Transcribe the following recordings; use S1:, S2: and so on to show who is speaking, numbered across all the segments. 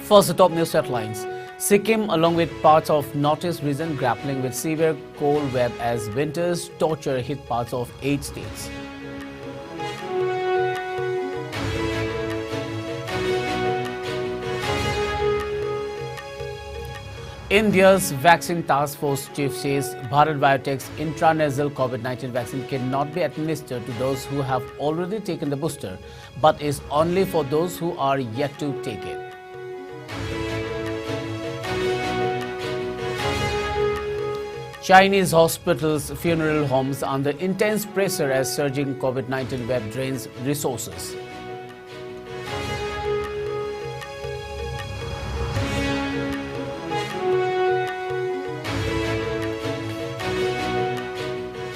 S1: First, the top news headlines. Sikkim, along with parts of northeast region, grappling with severe cold web as winter's torture hit parts of 8 states. India's vaccine task force chief says Bharat Biotech's intranasal COVID-19 vaccine cannot be administered to those who have already taken the booster, but is only for those who are yet to take it. Chinese hospitals, funeral homes under intense pressure as surging COVID-19 wave drains resources.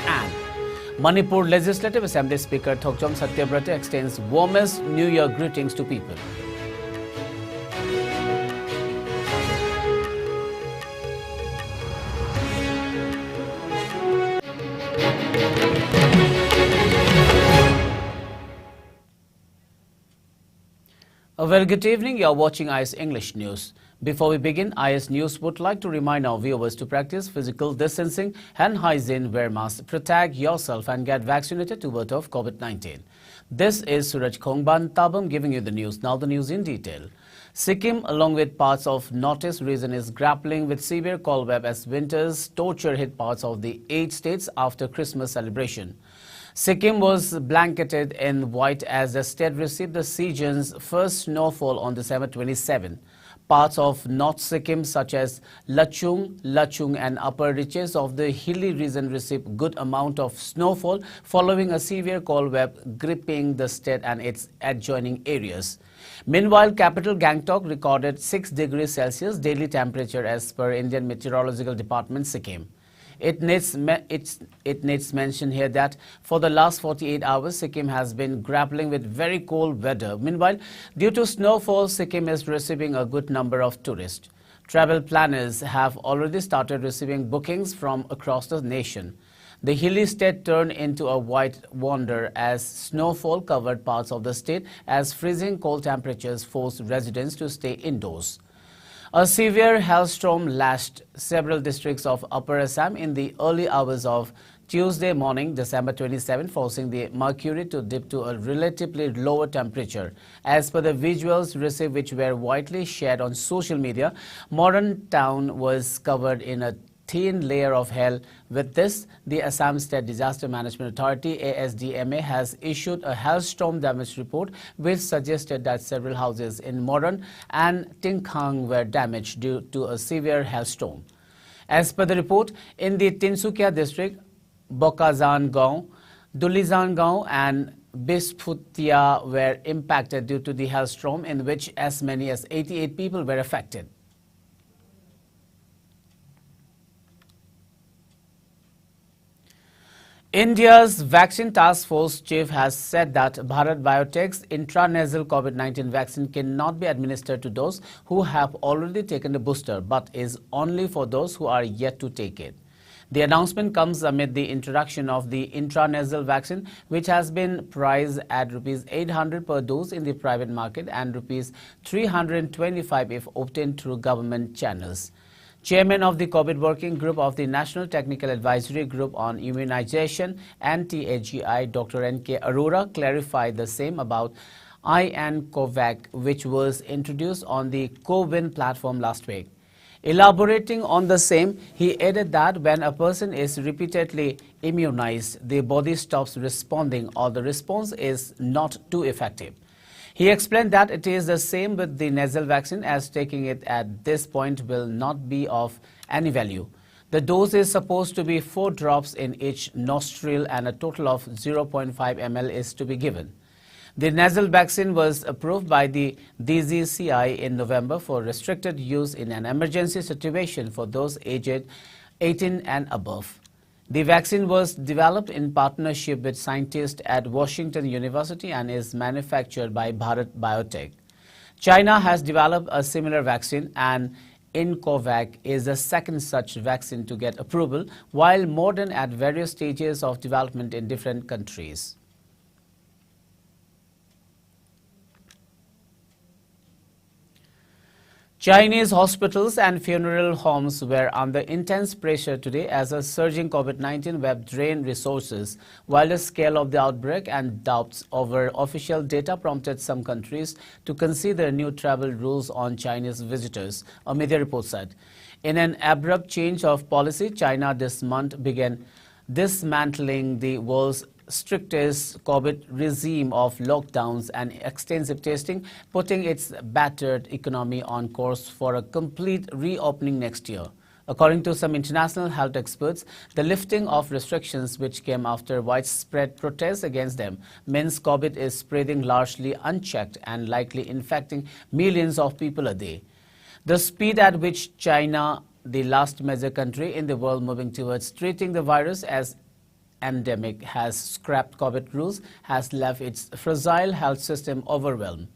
S1: And Manipur Legislative Assembly Speaker Thokchom Satyavrata extends warmest New Year greetings to people. A very good evening. You are watching IS English News. Before we begin, IS News would like to remind our viewers to practice physical distancing, hand hygiene, wear masks, protect yourself and get vaccinated to ward off COVID-19. This is Suraj Khongban Tabam giving you the news. Now the news in detail. Sikkim, along with parts of northeast region, is grappling with severe cold wave as winter's torture hit parts of the 8 states after Christmas celebration. Sikkim was blanketed in white as the state received the season's first snowfall on December 27. Parts of North Sikkim such as Lachung and upper reaches of the hilly region received good amount of snowfall following a severe cold wave gripping the state and its adjoining areas. Meanwhile, capital Gangtok recorded 6 degrees Celsius daily temperature as per Indian Meteorological Department Sikkim. It needs mention here that for the last 48 hours, Sikkim has been grappling with very cold weather. Meanwhile, due to snowfall, Sikkim is receiving a good number of tourists. Travel planners have already started receiving bookings from across the nation. The hilly state turned into a white wonder as snowfall covered parts of the state as freezing cold temperatures forced residents to stay indoors. A severe hailstorm lashed several districts of Upper Assam in the early hours of Tuesday morning, December 27, forcing the mercury to dip to a relatively lower temperature. As per the visuals received, which were widely shared on social media, modern town was covered in a thin layer of hail. With this, the Assam State Disaster Management Authority ASDMA has issued a hailstorm damage report which suggested that several houses in Moran and Tingkhang were damaged due to a severe hailstorm. As per the report, in the Tinsukia district, Bokazan Gaon, Dulizan Gaon and Bisphutia were impacted due to the hailstorm, in which as many as 88 people were affected. India's vaccine task force chief has said that Bharat Biotech's intranasal COVID-19 vaccine cannot be administered to those who have already taken the booster, but is only for those who are yet to take it. The announcement comes amid the introduction of the intranasal vaccine, which has been priced at Rs 800 per dose in the private market and Rs 325 if obtained through government channels. Chairman of the COVID Working Group of the National Technical Advisory Group on Immunization (NTAGI), Dr. N.K. Arora, clarified the same about INCOVAC, which was introduced on the Co-Win platform last week. Elaborating on the same, he added that when a person is repeatedly immunized, the body stops responding or the response is not too effective. He explained that it is the same with the nasal vaccine, as taking it at this point will not be of any value. The dose is supposed to be 4 drops in each nostril and a total of 0.5 ml is to be given. The nasal vaccine was approved by the DGCI in November for restricted use in an emergency situation for those aged 18 and above. The vaccine was developed in partnership with scientists at Washington University and is manufactured by Bharat Biotech. China has developed a similar vaccine, and INCOVAC is the second such vaccine to get approval, while more than at various stages of development in different countries. Chinese hospitals and funeral homes were under intense pressure today as a surging COVID-19 wave drained resources, while the scale of the outbreak and doubts over official data prompted some countries to consider new travel rules on Chinese visitors, a media report said. In an abrupt change of policy, China this month began dismantling the world's strictest COVID regime of lockdowns and extensive testing, putting its battered economy on course for a complete reopening next year. According to some international health experts, the lifting of restrictions, which came after widespread protests against them, means COVID is spreading largely unchecked and likely infecting millions of people a day. The speed at which China, the last major country in the world moving towards treating the virus as endemic, has scrapped COVID rules, has left its fragile health system overwhelmed.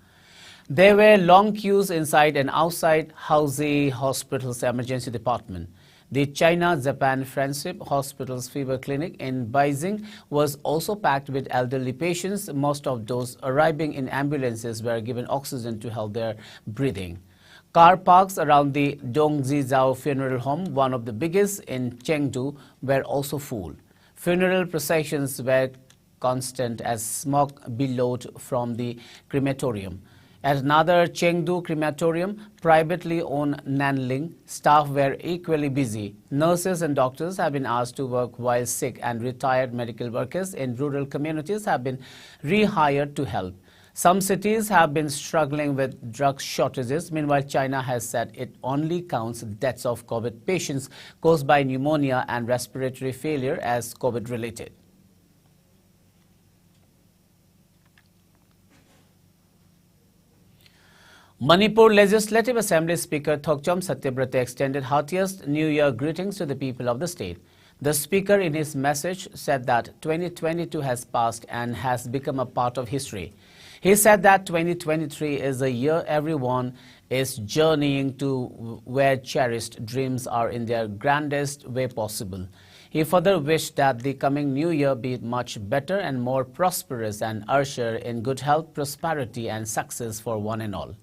S1: There were long queues inside and outside Haozi Hospital's emergency department. The China-Japan Friendship Hospital's fever clinic in Beijing was also packed with elderly patients. Most of those arriving in ambulances were given oxygen to help their breathing. Car parks around the Dongjizhao Funeral Home, one of the biggest in Chengdu, were also full. Funeral processions were constant as smoke billowed from the crematorium. At another Chengdu crematorium, privately owned Nanling, staff were equally busy. Nurses and doctors have been asked to work while sick, and retired medical workers in rural communities have been rehired to help. Some cities have been struggling with drug shortages. Meanwhile, China has said it only counts deaths of COVID patients caused by pneumonia and respiratory failure as COVID-related. Manipur Legislative Assembly Speaker Thokchom Satyabrata extended heartiest New Year greetings to the people of the state. The speaker in his message said that 2022 has passed and has become a part of history. He said that 2023 is a year everyone is journeying to where cherished dreams are in their grandest way possible. He further wished that the coming new year be much better and more prosperous and usher in good health, prosperity and success for one and all.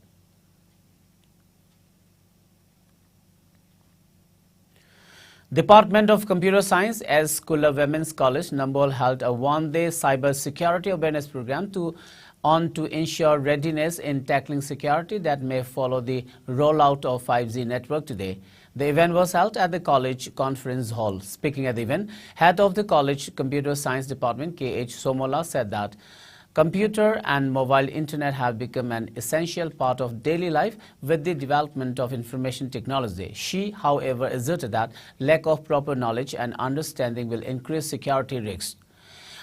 S1: Department of Computer Science Iscom Women's College, Nambol held a one-day cyber security awareness program to ensure readiness in tackling security that may follow the rollout of 5G network today. The event was held at the college conference hall. Speaking at the event, head of the college Computer Science Department, K.H. Somola, said that computer and mobile internet have become an essential part of daily life with the development of information technology. She, however, asserted that lack of proper knowledge and understanding will increase security risks.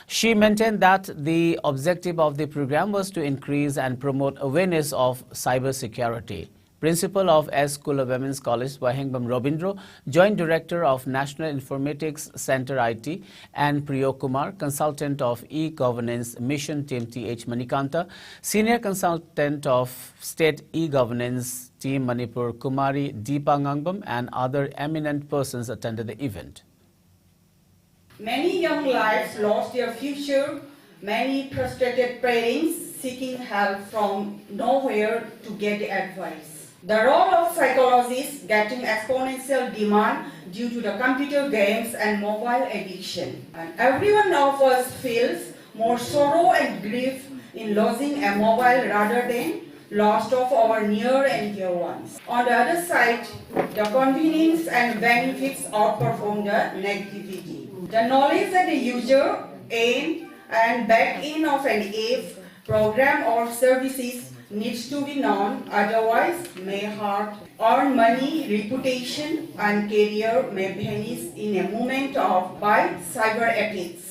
S1: She maintained that the objective of the program was to increase and promote awareness of cybersecurity. Principal of Iscom Women's College, Wahengbam Robindro, Joint Director of National Informatics Center IT, and Priyo Kumar, Consultant of E-Governance Mission Team T.H. Manikanta, Senior Consultant of State E-Governance Team Manipur Kumari Deepa Ngangbam, and other eminent persons attended the event.
S2: Many young lives lost their future, many frustrated parents seeking help from nowhere to get advice. The role of psychologists getting exponential demand due to the computer games and mobile addiction. And every one of us feels more sorrow and grief in losing a mobile rather than loss of our near and dear ones. On the other side, the convenience and benefits outperform the negativity. The knowledge that the user, aim and back end of an app, program or services needs to be known, otherwise may hurt. Earn money, reputation and career may vanish in a moment by cyber attacks.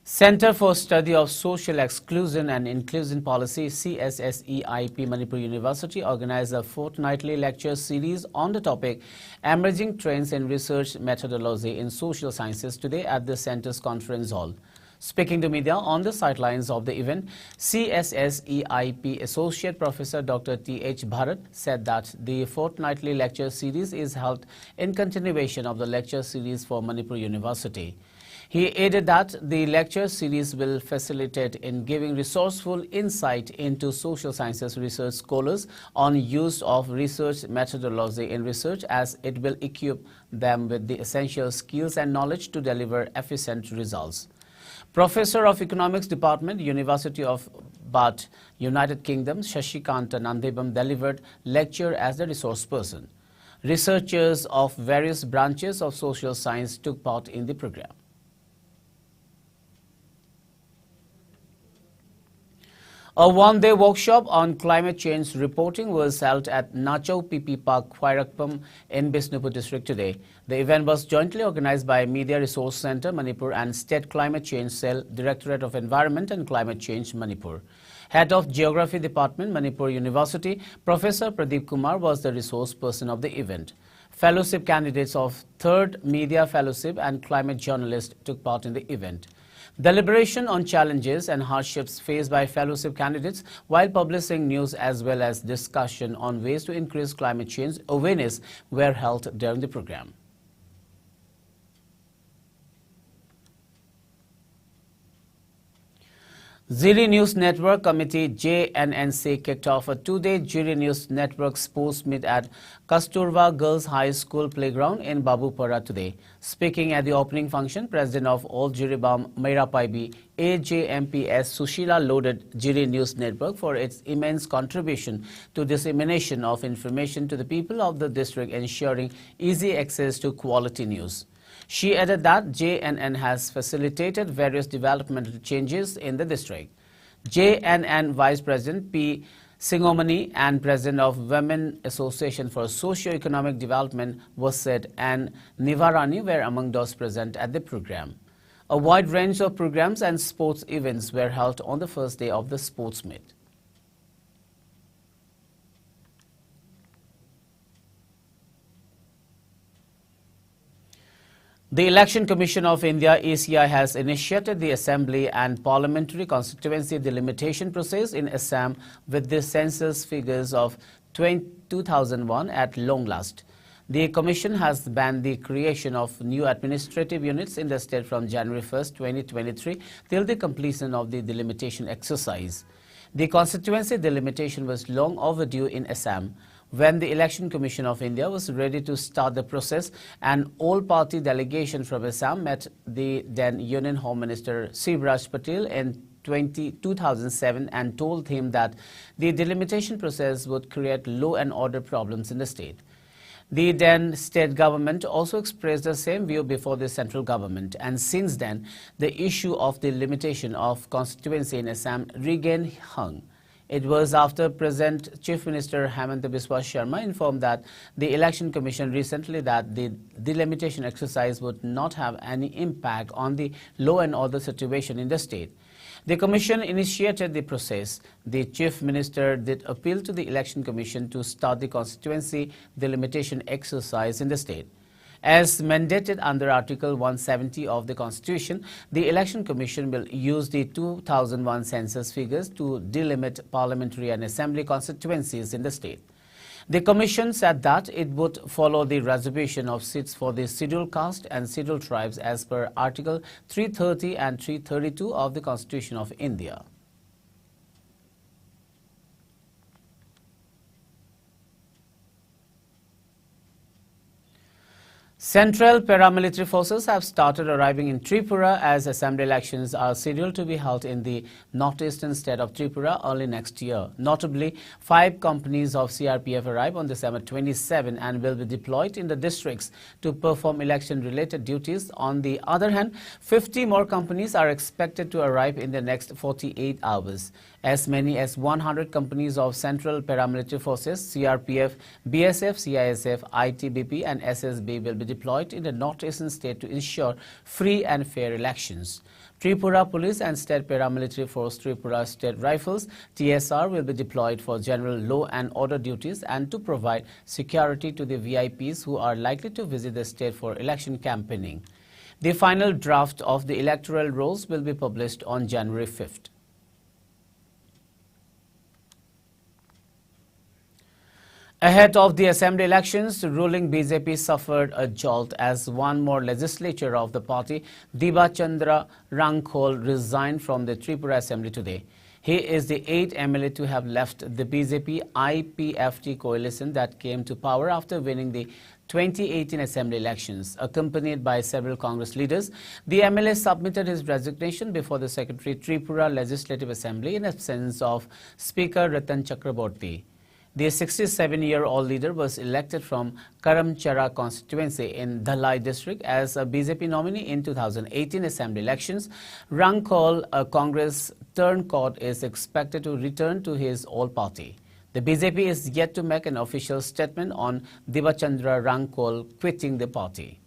S1: Center for Study of Social Exclusion and Inclusion Policy, CSSEIP, Manipur University organized a fortnightly lecture series on the topic Emerging Trends in Research Methodology in Social Sciences today at the center's conference hall. Speaking to media on the sidelines of the event, CSSEIP Associate Professor Dr. T.H. Bharat said that the fortnightly lecture series is held in continuation of the lecture series for Manipur University. He added that the lecture series will facilitate in giving resourceful insight into social sciences research scholars on use of research methodology in research, as it will equip them with the essential skills and knowledge to deliver efficient results. Professor of Economics Department, University of Bath, United Kingdom, Shashikanta Nandebam delivered lecture as the resource person. Researchers of various branches of social science took part in the program. A one-day workshop on climate change reporting was held at Nachau PP Park, Khairakpam in Bisnupur district today. The event was jointly organized by Media Resource Center, Manipur and State Climate Change Cell, Directorate of Environment and Climate Change, Manipur. Head of Geography Department, Manipur University, Professor Pradeep Kumar was the resource person of the event. Fellowship candidates of 3rd Media Fellowship and climate journalists took part in the event. Deliberation on challenges and hardships faced by fellowship candidates while publishing news as well as discussion on ways to increase climate change awareness were held during the program. Ziri News Network Committee JNNC kicked off a two-day Ziri News Network sports meet at Kasturba Girls High School playground in Babupara today. Speaking at the opening function, President of All Jiribam Meira Paibi AJMPS Sushila lauded Ziri News Network for its immense contribution to dissemination of information to the people of the district, ensuring easy access to quality news. She added that JNN has facilitated various developmental changes in the district. JNN Vice President P. Singomani and President of Women Association for Socio-Economic Development Wasit and Nivarani were among those present at the program. A wide range of programs and sports events were held on the first day of the sports meet. The Election Commission of India (ECI) has initiated the Assembly and Parliamentary Constituency delimitation process in Assam with the census figures of 2001 at long last. The Commission has banned the creation of new administrative units in the state from January 1, 2023 till the completion of the delimitation exercise. The constituency delimitation was long overdue in Assam. When the Election Commission of India was ready to start the process, an all-party delegation from Assam met the then Union Home Minister Shivraj Patel in 2007 and told him that the delimitation process would create law and order problems in the state. The then state government also expressed the same view before the central government, and since then, the issue of the limitation of constituency in Assam regained hung. It was after present Chief Minister Hemanta Biswa Sharma informed that the Election Commission recently that the delimitation exercise would not have any impact on the law and order situation in the state. The Commission initiated the process. The Chief Minister did appeal to the Election Commission to start the constituency delimitation exercise in the state. As mandated under Article 170 of the Constitution, the Election Commission will use the 2001 census figures to delimit parliamentary and assembly constituencies in the state. The Commission said that it would follow the reservation of seats for the scheduled caste and scheduled tribes as per Article 330 and 332 of the Constitution of India. Central paramilitary forces have started arriving in Tripura as assembly elections are scheduled to be held in the northeastern state of Tripura early next year. Notably, 5 companies of CRPF arrive on December 27 and will be deployed in the districts to perform election-related duties. On the other hand, 50 more companies are expected to arrive in the next 48 hours. As many as 100 companies of Central Paramilitary Forces, CRPF, BSF, CISF, ITBP and SSB will be deployed in the northeastern state to ensure free and fair elections. Tripura Police and State Paramilitary Force Tripura State Rifles, TSR, will be deployed for general law and order duties and to provide security to the VIPs who are likely to visit the state for election campaigning. The final draft of the electoral rolls will be published on January 5th. Ahead of the assembly elections, the ruling BJP suffered a jolt as one more legislature of the party, Diba Chandra Rangkhol, resigned from the Tripura assembly today. He is the 8th MLA to have left the BJP IPFT coalition that came to power after winning the 2018 assembly elections. Accompanied by several Congress leaders, the MLA submitted his resignation before the Secretary Tripura Legislative Assembly in absence of Speaker Ratan Chakraborty. The 67-year-old leader was elected from Karamchara constituency in Dhalai district as a BJP nominee in 2018 assembly elections. Rangkhol, a Congress turncoat, is expected to return to his old party. The BJP is yet to make an official statement on Dibachandra Rangkhol quitting the party.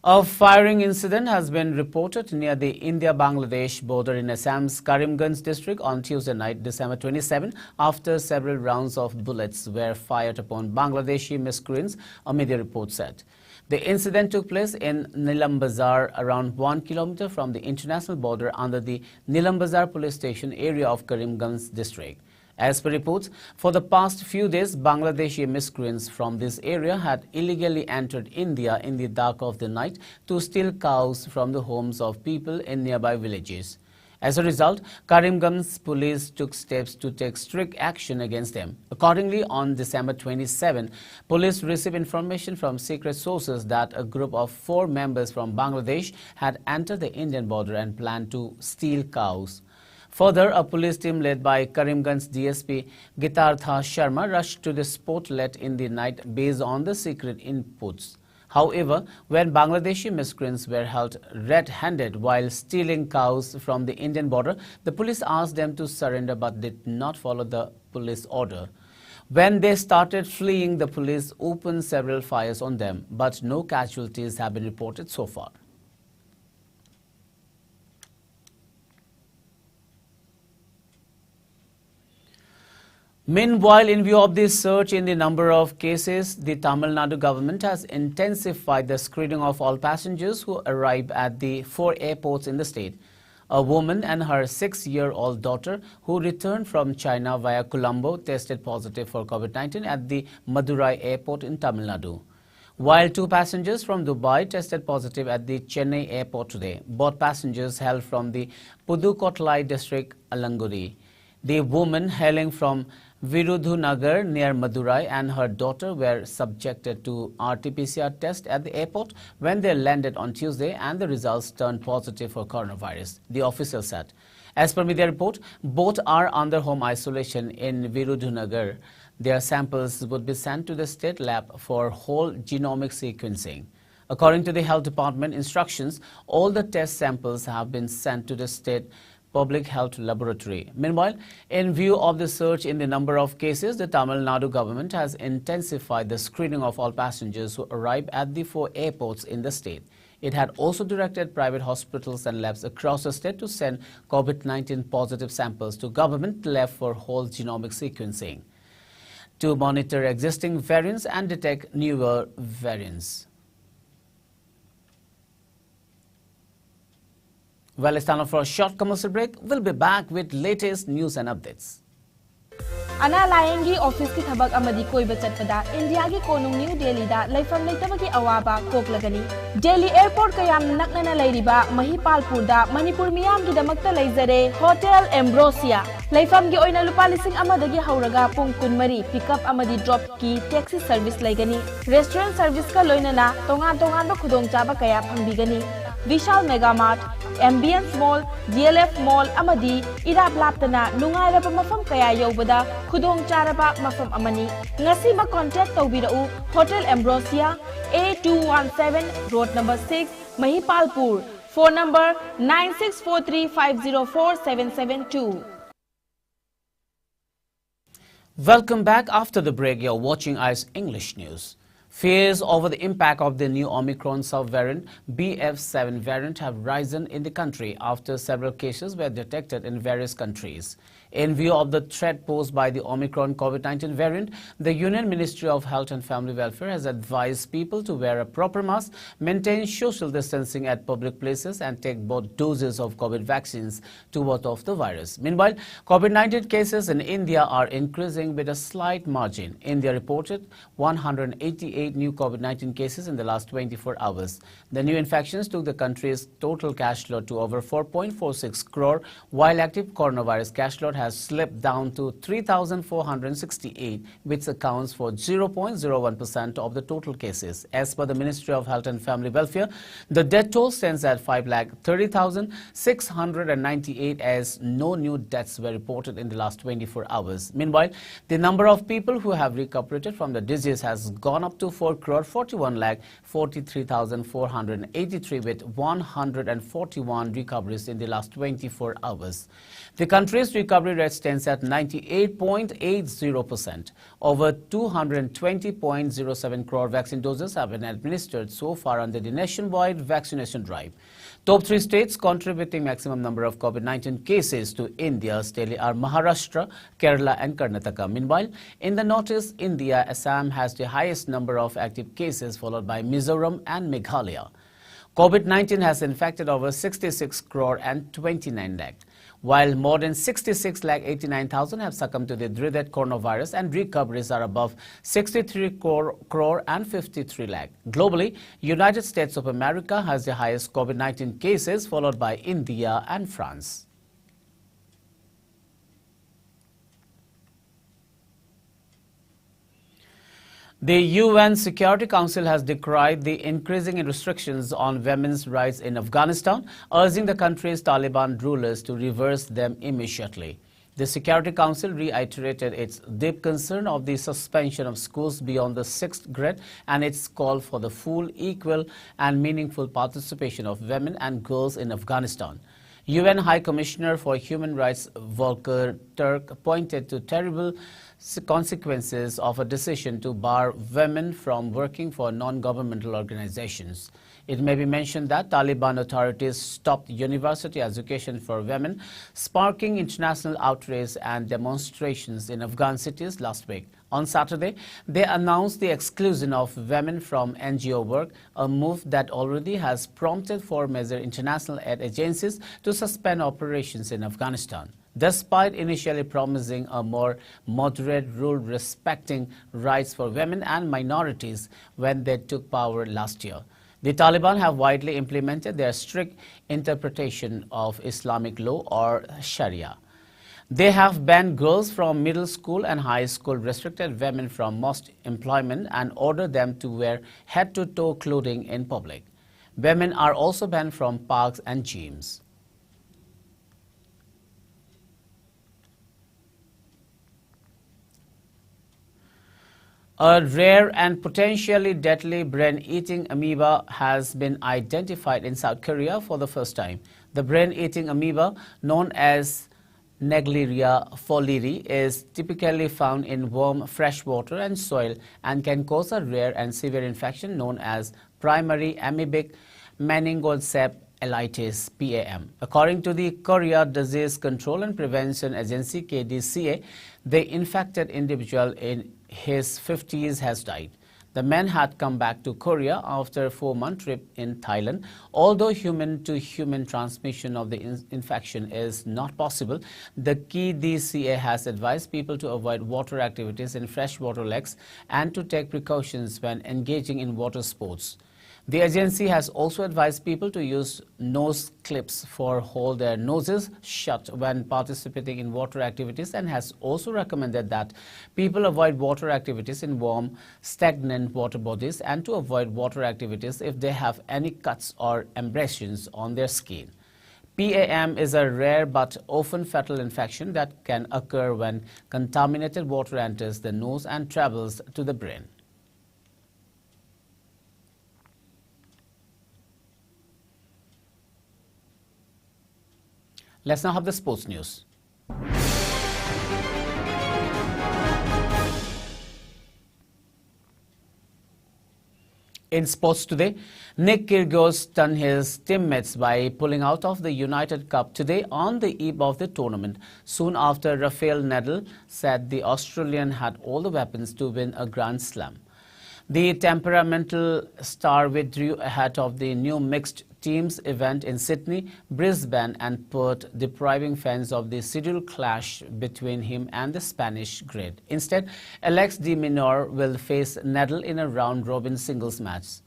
S1: A firing incident has been reported near the India-Bangladesh border in Assam's Karimganj district on Tuesday night, December 27, after several rounds of bullets were fired upon Bangladeshi miscreants, a media report said. The incident took place in Nilam Bazar, around 1 kilometer from the international border under the Nilam Bazar police station area of Karimganj district. As per reports, for the past few days, Bangladeshi miscreants from this area had illegally entered India in the dark of the night to steal cows from the homes of people in nearby villages. As a result, Karimganj police took steps to take strict action against them. Accordingly, on December 27, police received information from secret sources that a group of 4 members from Bangladesh had entered the Indian border and planned to steal cows. Further, a police team led by Karimganj DSP Gitartha Sharma rushed to the spot late in the night based on the secret inputs. However, when Bangladeshi miscreants were held red-handed while stealing cows from the Indian border, the police asked them to surrender but did not follow the police order. When they started fleeing, the police opened several fires on them, but no casualties have been reported so far. Meanwhile, in view of this surge in the number of cases, the Tamil Nadu government has intensified the screening of all passengers who arrive at the 4 airports in the state. A woman and her 6-year-old daughter who returned from China via Colombo tested positive for COVID-19 at the Madurai airport in Tamil Nadu, while 2 passengers from Dubai tested positive at the Chennai airport today. Both passengers hailed from the Pudukkottai district, Alanguri. The woman hailing from Virudhunagar near Madurai and her daughter were subjected to RT-PCR test at the airport when they landed on Tuesday, and the results turned positive for coronavirus, the official said. As per media report, both are under home isolation in Virudhunagar. Their samples would be sent to the state lab for whole genomic sequencing. According to the Health Department instructions, all the test samples have been sent to the state Public Health Laboratory. Meanwhile, in view of the surge in the number of cases, the Tamil Nadu government has intensified the screening of all passengers who arrive at the 4 airports in the state. It had also directed private hospitals and labs across the state to send COVID-19 positive samples to government lab for whole genomic sequencing to monitor existing variants and detect newer variants. Well, it's time for a short commercial break. We'll be back with latest news and updates.
S3: Ana layengi office ki thabak amadi koi bachat pada India ki konung New Delhi da laifam leitaba ki awaba kok lagani. Delhi airport kayam naknana lairiba Mahipalpur da Manipur miyam ki damakta laizare Hotel Ambrosia. Laifam gi oina lupa lising amadagi hauraga pung kunmari pickup amadi drop ki taxi service laigani. Restaurant service ka loinana tongan ba khudong chaba kaya phangbigani. Vishal Mega Mart, Ambience Mall, DLF Mall amadi irap laptana nungairaba mafam kaya yobada khudong charaba mafam amani. Ngasi ba contact tawbirau Hotel Ambrosia, A217 Road number 6, Mahipalpur. Phone number 9643504772.
S1: Welcome back. After the break, you're watching ICE English News. Fears over the impact of the new Omicron subvariant BF7 variant have risen in the country after several cases were detected in various countries. In view of the threat posed by the Omicron COVID-19 variant, the Union Ministry of Health and Family Welfare has advised people to wear a proper mask, maintain social distancing at public places, and take both doses of COVID vaccines to ward off the virus. Meanwhile, COVID-19 cases in India are increasing with a slight margin. India reported 188 new COVID-19 cases in the last 24 hours. The new infections took the country's total cash load to over 4.46 crore, while active coronavirus cash load has slipped down to 3,468, which accounts for 0.01% of the total cases. As per the Ministry of Health and Family Welfare, the death toll stands at 5,30,698 as no new deaths were reported in the last 24 hours. Meanwhile, the number of people who have recuperated from the disease has gone up to 4,41,43,483 with 141 recoveries in the last 24 hours. The country's recovery rate stands at 98.80%. Over 220.07 crore vaccine doses have been administered so far under the nationwide vaccination drive. Top 3 states contributing maximum number of COVID-19 cases to India's daily are Maharashtra, Kerala and Karnataka. Meanwhile, in the northeast India, Assam has the highest number of active cases, followed by Mizoram and Meghalaya. COVID-19 has infected over 66 crore and 29 lakh, while more than 66 lakh 89,000 have succumbed to the dreaded coronavirus, and recoveries are above 63 crore and 53 lakh. Globally, United States of America has the highest COVID-19 cases, followed by India and France. The UN Security Council has decried the increasing restrictions on women's rights in Afghanistan, urging the country's Taliban rulers to reverse them immediately. The Security Council reiterated its deep concern of the suspension of schools beyond the 6th grade and its call for the full, equal and meaningful participation of women and girls in Afghanistan. UN High Commissioner for Human Rights Volker Turk pointed to terrible consequences of a decision to bar women from working for non-governmental organizations. It may be mentioned that Taliban authorities stopped university education for women, sparking international outrage and demonstrations in Afghan cities last week. On Saturday, they announced the exclusion of women from NGO work, a move that already has prompted 4 major international aid agencies to suspend operations in Afghanistan, despite initially promising a more moderate rule respecting rights for women and minorities when they took power last year. The Taliban have widely implemented their strict interpretation of Islamic law or Sharia. They have banned girls from middle school and high school, restricted women from most employment, and ordered them to wear head-to-toe clothing in public. Women are also banned from parks and gyms. A rare and potentially deadly brain-eating amoeba has been identified in South Korea for the first time. The brain-eating amoeba, known as Naegleria fowleri, is typically found in warm freshwater and soil and can cause a rare and severe infection known as primary amoebic meningoencephalitis (PAM). According to the Korea Disease Control and Prevention Agency (KDCA), the infected individual in his 50s has died. The man had come back to Korea after a 4-month trip in Thailand. Although human-to-human transmission of the infection is not possible, the KDCA has advised people to avoid water activities in freshwater lakes and to take precautions when engaging in water sports. The agency has also advised people to use nose clips for hold their noses shut when participating in water activities, and has also recommended that people avoid water activities in warm, stagnant water bodies and to avoid water activities if they have any cuts or abrasions on their skin. PAM is a rare but often fatal infection that can occur when contaminated water enters the nose and travels to the brain. Let's now have the sports news. In sports today, Nick Kyrgios stunned his teammates by pulling out of the United Cup today on the eve of the tournament, soon after Rafael Nadal said the Australian had all the weapons to win a Grand Slam. The temperamental star withdrew ahead of the new mixed teams event in Sydney, Brisbane and Perth, depriving fans of the scheduled clash between him and the Spanish great. Instead, Alex de Minaur will face Nadal in a round-robin singles match.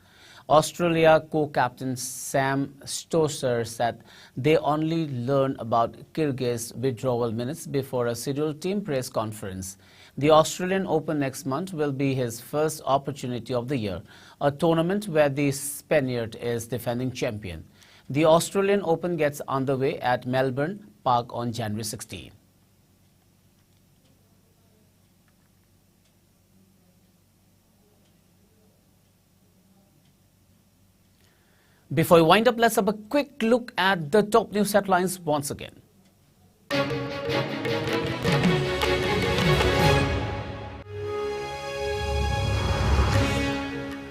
S1: Australia co-captain Sam Stosur said they only learned about Kyrgyz withdrawal minutes before a scheduled team press conference. The Australian Open next month will be his first opportunity of the year, a tournament where the Spaniard is defending champion. The Australian Open gets underway at Melbourne Park on January 16. Before we wind up, let's have a quick look at the top news headlines once again.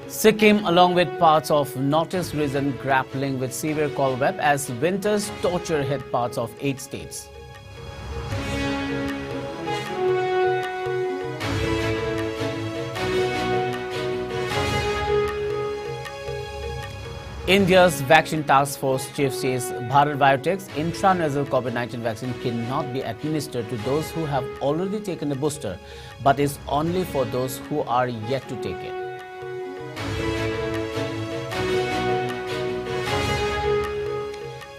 S1: Sikkim, along with parts of northeast region, grappling with severe cold wave as winter's torture hit parts of 8 states. India's vaccine task force chief says Bharat Biotech's intranasal COVID-19 vaccine cannot be administered to those who have already taken a booster, but is only for those who are yet to take it.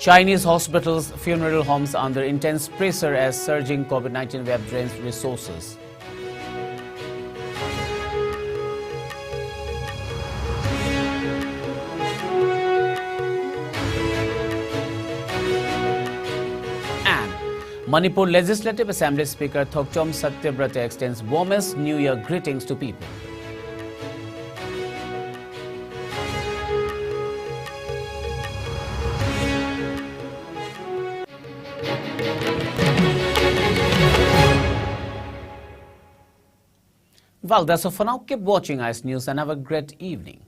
S1: Chinese hospitals, funeral homes under intense pressure as surging COVID-19 wave drains resources. And Manipur Legislative Assembly Speaker Thokchom Satyabrata extends warmest New Year greetings to people. Well, that's all for now. Keep watching ICE News and have a great evening.